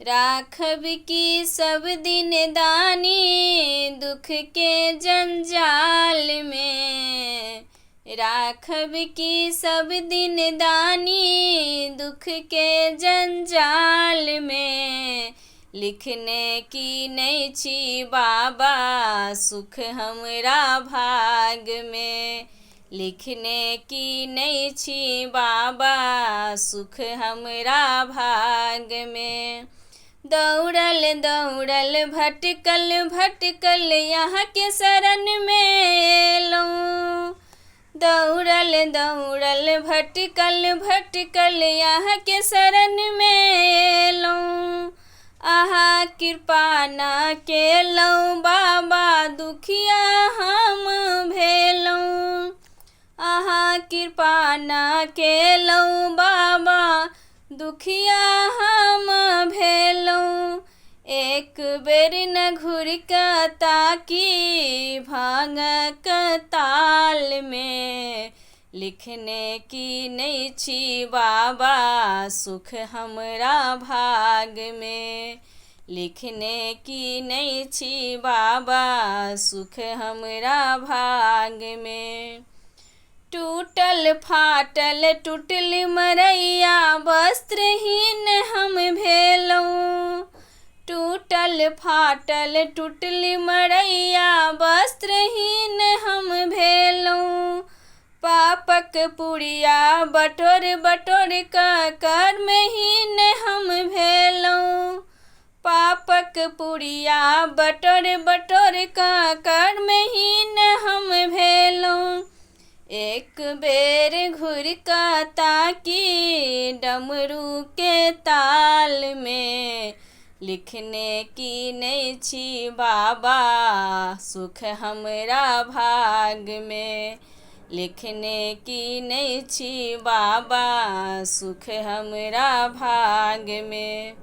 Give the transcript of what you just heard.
राखब की सब दिन दानी दुख के जंजाल में। राखब की सब दिन दानी दुख के जंजाल में। लिखने की नहीं छी बाबा सुख हमरा भाग में। लिखने की नहीं छी बाबा सुख हमरा भाग में। दौड़ल दौड़ल भटकल भटकल यहाँ के शरण में एलौं। दौड़ल दौड़ल भटकल भटकल यहाँ के शरण में एलौं। आहा कृपा ना केलौं बाबा दुखिया हम भेलौं। आहा कृपा ना केलौं बाबा दुखिया हम भेलौं। एक बेर न घुरिकऽ ताकी भांगक ताल में। लिखने की नहीं छी बाबा सुख हमरा भाग में। लिखने की नहीं छी बाबा सुख हमरा भाग में। टूटल फाटल टूटल मरैया वस्त्रहीन हम भेलौं। टूटल फाटल टूटल मरैया वस्त्रहीन हम भेलौं। पापक पुड़िया बटोर बटोर कऽ कर्महीन हम भेलौं। पापक पुड़िया बटोर बटोर कऽ कर्महीन हम भेलौं। एक बेर घुरिकऽ ताकी डमरू के ताल में। लिखने की नहीं छी बाबा सुख हमरा भाग में। लिखने की नहीं छी बाबा सुख हमरा भाग में।